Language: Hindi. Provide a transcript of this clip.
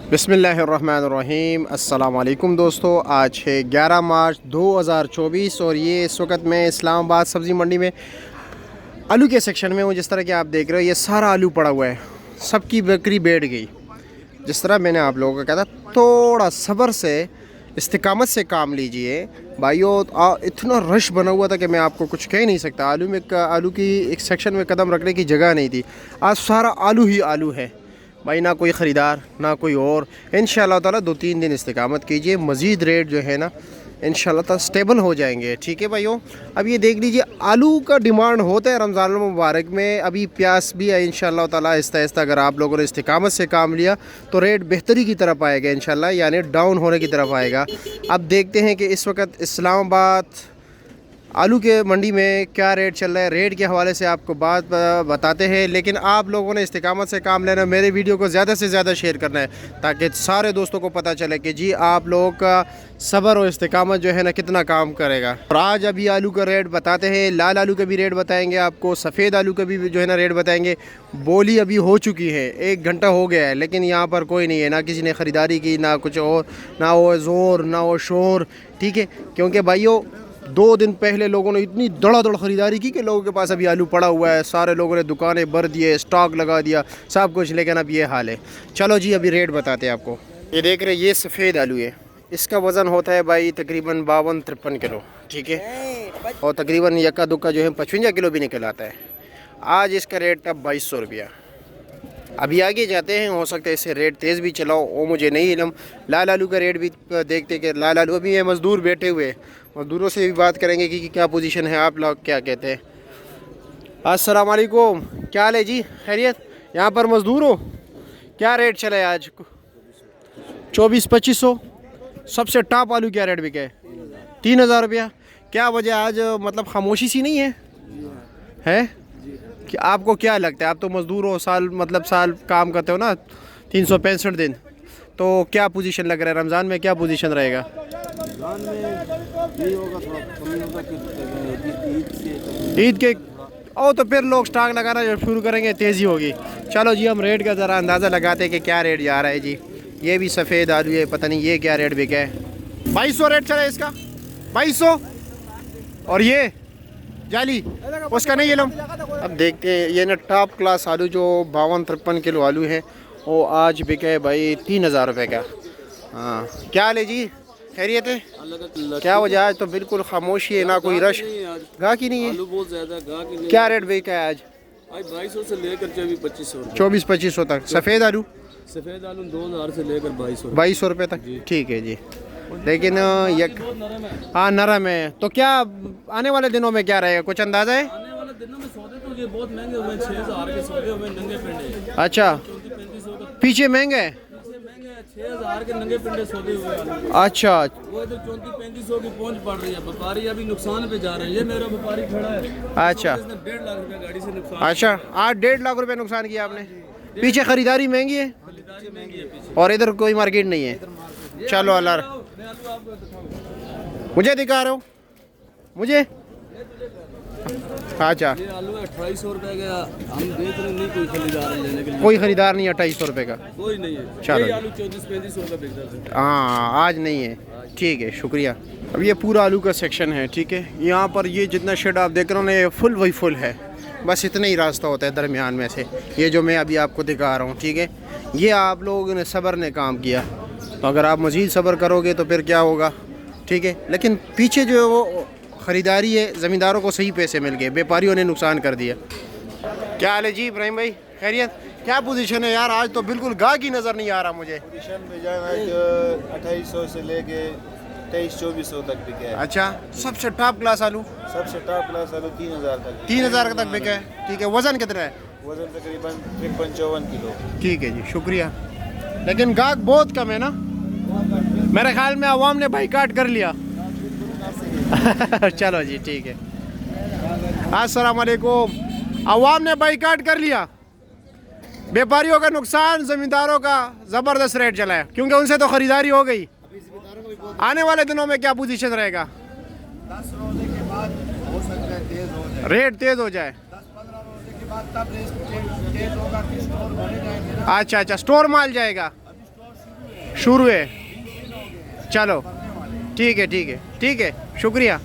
बिस्मिल्लाहिर्रहमानिर्रहीम। अस्सलाम वालेकुम दोस्तों, आज है 11 मार्च 2024 और ये इस वक्त मैं इस्लामाबाद सब्ज़ी मंडी में आलू के सेक्शन में हूँ। जिस तरह कि आप देख रहे हो, ये सारा आलू पड़ा हुआ है, सबकी बकरी बैठ गई। जिस तरह मैंने आप लोगों को कहा था, थोड़ा सब्र से इस्तिकामत से काम लीजिए भाइयों। इतना रश बना हुआ था कि मैं आपको कुछ कह नहीं सकता। आलू की एक सेक्शन में कदम रखने की जगह नहीं थी। आज सारा आलू ही आलू है भाई, ना कोई ख़रीदार ना कोई और। इंशाअल्लाह ताला 2-3 दिन इस्तिकामत कीजिए, मज़ीद रेट जो है ना इंशाअल्लाह ताला स्टेबल हो जाएंगे। ठीक है भाइयों, अब ये देख लीजिए, आलू का डिमांड होता है रमज़ान मुबारक में। अभी प्याज भी है इंशाअल्लाह ताला आहिस्ता आहिस्ता। अगर आप लोगों ने इस्तिकामत से काम लिया तो रेट बेहतरी की तरफ आएगा इंशाअल्लाह, यानी डाउन होने की तरफ आएगा। अब देखते हैं कि इस वक्त इस्लामाबाद आलू के मंडी में क्या रेट चल रहा है। रेट के हवाले से आपको बात बताते हैं, लेकिन आप लोगों ने इस्तिकामत से काम लेना, मेरे वीडियो को ज़्यादा से ज़्यादा शेयर करना है ताकि सारे दोस्तों को पता चले कि जी आप लोगों का सब्र और इस्तिकामत जो है ना कितना काम करेगा। और आज अभी आलू का रेट बताते हैं, लाल आलू का भी रेट बताएंगे आपको, सफ़ेद आलू का भी जो है ना रेट बताएंगे। बोली अभी हो चुकी है, 1 घंटा हो गया है, लेकिन यहाँ पर कोई नहीं है, ना किसी ने ख़रीदारी की, ना कुछ और, ना वो ज़ोर ना वो शोर। ठीक है, क्योंकि भाइयों 2 दिन पहले लोगों ने इतनी दड़ा ख़रीदारी की कि लोगों के पास अभी आलू पड़ा हुआ है। सारे लोगों ने दुकानें भर दिए, स्टॉक लगा दिया, सब कुछ। लेकिन अब ये हाल है। चलो जी, अभी रेट बताते हैं आपको। ये देख रहे, ये सफ़ेद आलू है, इसका वज़न होता है भाई तकरीबन 52-53 किलो। ठीक है, और तकरीबन यक्का दुक्का जो है 55 किलो भी निकल आता है। आज इसका रेट था 2200 रुपया। अभी आगे जाते हैं, हो सकता है इससे रेट तेज़ भी चलाओ, वो मुझे नहीं इल्म। लाल आलू का रेट भी देखते कि लाल आलू, अभी ये मज़दूर बैठे हुए, मज़दूरों से भी बात करेंगे कि क्या पोजीशन है, आप लोग क्या कहते हैं। अस्सलाम वालेकुम, क्या हाल है जी, खैरियत? यहाँ पर मज़दूर हो, क्या रेट चला है आज? 2400-2500। सबसे टॉप आलू क्या रेट बिका है? 3000 रुपया। क्या वजह आज, मतलब खामोशी सी नहीं है कि आपको क्या लगता है? आप तो मज़दूर हो, साल काम करते हो ना, 365 दिन। तो क्या पोजीशन लग रहा है रमज़ान में, क्या पोजीशन रहेगा? ईद के तो फिर लोग स्टॉक लगाना शुरू करेंगे, तेज़ी होगी। चलो जी, हम रेट का ज़रा अंदाज़ा लगाते हैं कि क्या रेट जा रहा है जी। ये भी सफ़ेद आलू है, पता नहीं ये क्या रेट बिका है। 2200 रेट चला है इसका, 2200। और ये जाली उसका नहीं इल्म। अब देखते हैं, ये ना टॉप क्लास आलू जो 52-53 किलो आलू है, वो आज बिका है भाई 3000 रुपये का। हाँ, क्या हाल है जी, खैरियत है? क्या वजह, आज तो बिल्कुल खामोशी है, ना कोई रश, गाहकी नहीं है। आलू बहुत ज़्यादा गाहकी नहीं। क्या रेट बिका है आज? 2200 से लेकर 2400 2400 तक। सफ़ेद आलू 2000 से लेकर 2200 रुपये तक। ठीक है जी, लेकिन हाँ नरम है। तो क्या आने वाले दिनों में क्या रहेगा, कुछ अंदाज़ा है? आने वाले दिनों में सौदे तो ये बहुत महंगे हुए, 6000 के सौदे हुए नंगे पिंडे। अच्छा, 3400 का पीछे महंगे है? महंगे 6000 के नंगे पिंडे सौदे हुए आलू। अच्छा, वो इधर 3400-3500 की पहुंच पड़ रही है। व्यापारी अभी नुकसान पे जा रहे हैं। ये मेरा व्यापारी खड़ा है, अच्छा, इसने 1.5 लाख रुपया गाड़ी से नुकसान। अच्छा, आज 1.5 लाख रुपए नुकसान किया आपने। पीछे ख़रीदारी महंगी है खरीदारी महंगी है पीछे, और इधर कोई मार्केट नहीं है। चलो अल्लाह, मैं आलू आपको दिखाऊं। मुझे दिखा रहे हो मुझे? अच्छा, ये आलू है 2800 रुपए का, हम देख रहे नहीं, कोई खरीदार है लेने के लिए, कोई ख़रीदार नहीं है 2800 रुपये का। कोई नहीं है। चलो ये आलू 3400-3500 का बिकता है। हाँ, आज नहीं है। ठीक है, शुक्रिया। अब ये पूरा आलू का सेक्शन है। ठीक है, यहाँ पर ये जितना शेड आप देख रहे हो ना, ये फुल वही फुल है, बस इतना ही रास्ता होता है दरमियान में से, ये जो मैं अभी आपको दिखा रहा हूँ। ठीक है, ये आप लोगों ने सब्र ने काम किया, तो अगर आप मज़ीद सब्र करोगे तो फिर क्या होगा। ठीक है, लेकिन पीछे जो है वो ख़रीदारी है, ज़मींदारों को सही पैसे मिल गए, व्यापारियों ने नुकसान कर दिया। क्या हाल है जी इब्राहिम भाई, खैरियत? क्या पोजीशन है यार, आज तो बिल्कुल गाहकी नज़र नहीं आ रहा मुझे। पोजीशन में जाना 2800 से लेके 2300-2400 तक बिका है। अच्छा, सबसे टॉप क्लास आलू? सबसे टॉप क्लास आलू 3000 तक। 3000 तक बिका है। ठीक है, वज़न कितना है? वजन तकरीबन 53-54 किलो। ठीक है जी, शुक्रिया। लेकिन गाहक बहुत कम है ना, मेरे ख्याल में आवाम ने बाइकाट कर लिया। चलो जी, ठीक है। अस्सलाम वालेकुम। आवाम ने बाइकाट कर लिया, व्यापारियों का नुकसान, ज़मींदारों का ज़बरदस्त रेट चला है, क्योंकि उनसे तो ख़रीदारी हो गई। आने वाले दिनों में क्या पोजीशन रहेगा? 10 रोजे के बाद हो सकता है तेज हो जाए, रेट तेज़ हो जाए। 10-15 रोजे के बाद तब तेज होगा कि स्टोर भरे जाएंगे ना। अच्छा, स्टोर माल जाएगा। अभी स्टोर शुरू शुरू है। चलो ठीक है, ठीक है, ठीक है, शुक्रिया।